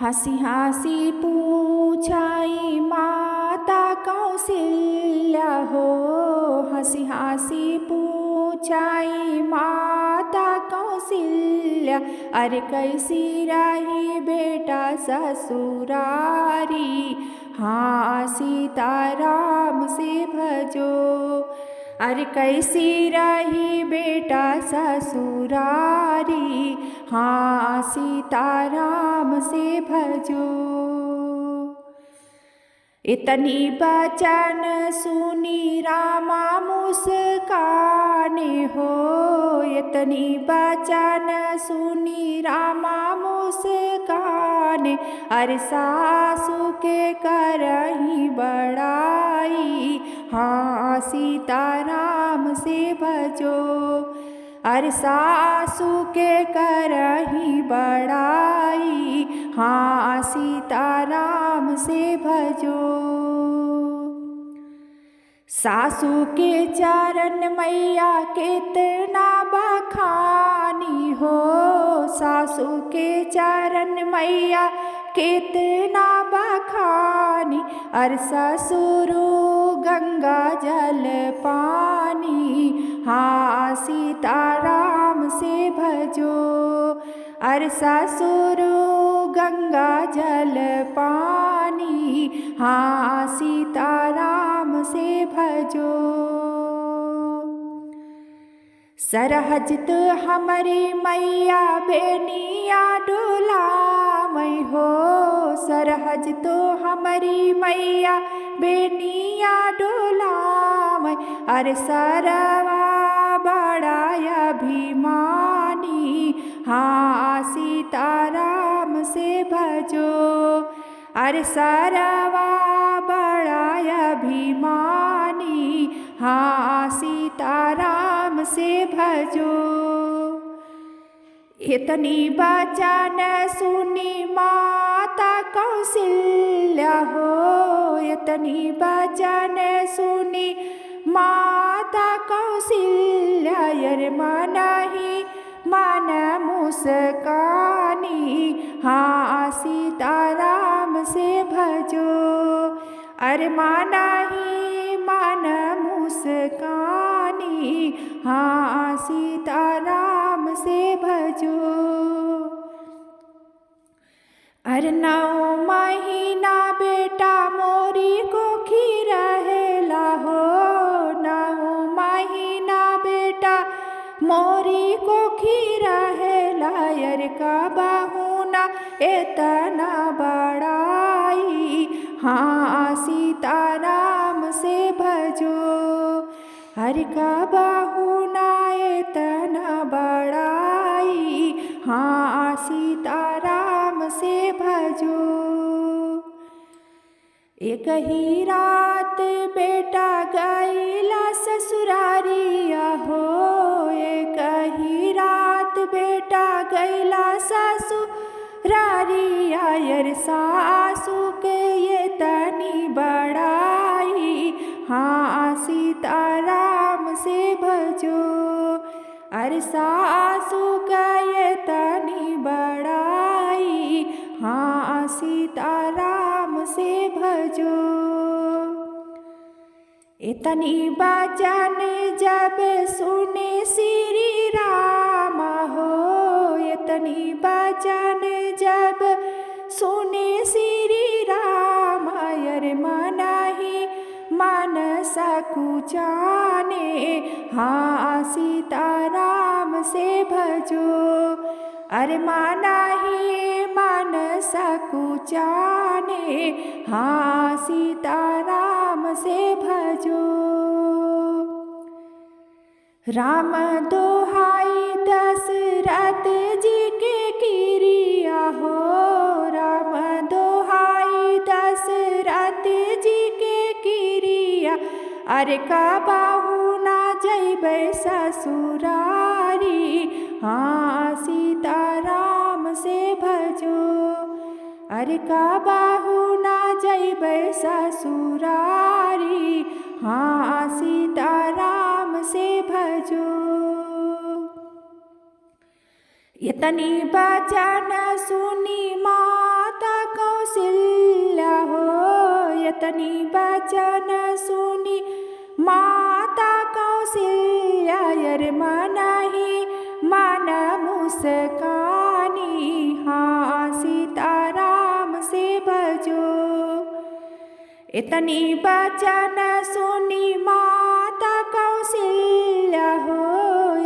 हंसी हंसी पूछाई माता कौशल्या हो। हंसी हंसी पूछाई माता कौशल्या, अरे कैसी रही बेटा ससुरारी, हाँ सीताराम से भजो। अरे कैसी रही बेटा ससुरारी, हाँ सीताराम से भजो। इतनी बचन सुनी रामा मुस्काने हो। इतनी बचन सुनी रामा मुस्काने, अरे सासू के करही बड़ाई, हाँ सीताराम से भजो। अरे सासू के करही बड़ाई, हाँ सीताराम से भजो। सासू के चरण मैया कितना बखानी हो। सासू के चरण मैया कितना बखानी, अरे ससुर गंगा जल पानी, हाँ सीताराम से भजो। अरे ससुर गंगा जल पानी, हाँ सीताराम से भजो। सरहज तो हमारी मैया बेनिया डोलावई हो। सरहज तो हमारी मैया बेनिया डोलावई, अरे सरवा बड़ा अभिमानी, हाँ सीताराम से भजो। अरे सरवा बड़ा अभिमानी, हाँ सीताराम से भजो। इतनी बचन सुनी माता कौशल्या हो। इतनी बचन सुनी माता कौशल्या, अरे मन ही मन मुस्कानी, हाँ सीताराम से भजो। अरे मन ही मन मुस्कानी, हाँ सीताराम से भजो। अरे 9 महीना बेटा मोरी को खीरहेला हो। 9 महीना बेटा मोरी को खीरहेला, अरे कबहुना इतना बड़ाई, हाँ सीताराम से भजो। हर कबहुना इतना बड़ाई, हाँ सीताराम से भजो। एक ही रात बेटा गईला ससुरारिया हो। एक ही रात बेटा गईला ससुरारिया, अरे सासू के ये तनी बड़ाई, हाँ सीताराम से भजो। अरे सासू का ये तनी बड़ाई, हाँ सीताराम से भजो। इतनी बचन जब सुने श्री राम हो। इतनी बचन जब सुने श्री राम, अरे मन ही मन सकुचाने, हाँ सीताराम से भजो। अरे मन ही मन सकुचाने, हाँ सीताराम से भजो। राम दोहाई दशरथ जी के किरिया हो। राम दोहाई दशरथ जी के किरिया, अरे कबहू ना जइबै ससुरारी, हाँ सीताराम से भजो। अरे कबहू ना जइबै ससुरारी, हाँ सीताराम से भजो। इतनी बचन सुनी माता बचन सुनी माता कौशल्या अर मनहि मन मुस्कानी। हाँ सीताराम से भजो। इतनी बचन सुनी माता कौशल्या हो,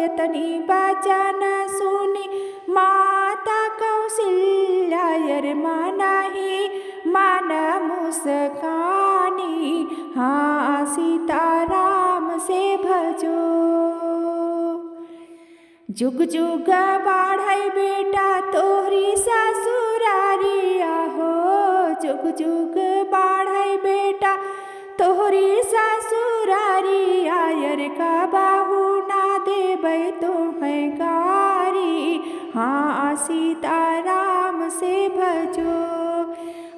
इतनी बचन सुनी माता कौशल्या अर मनहि मन मुस्कानी। हाँ सीताराम से भजो। जुग जुग बाढ़ै बेटा तोहरी ससुरारिया हो, जुग जुग बाढ़ै बेटा तोहरी ससुरारिया अर कबहु ना देबै तोहै गारी। हाँ सीताराम से भजो।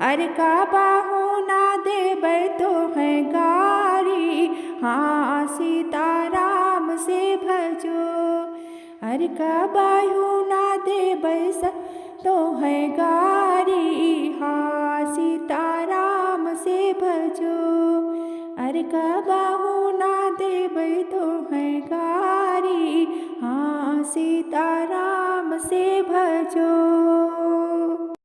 अर कबहु ना देबै तोहै गारी। हाँ सीताराम से भजो। अर कबहु ना देबै तोहै गारी। हाँ सीताराम से भजो। अर कबहु ना देबै तोहै गारी। हाँ सीताराम से भजो।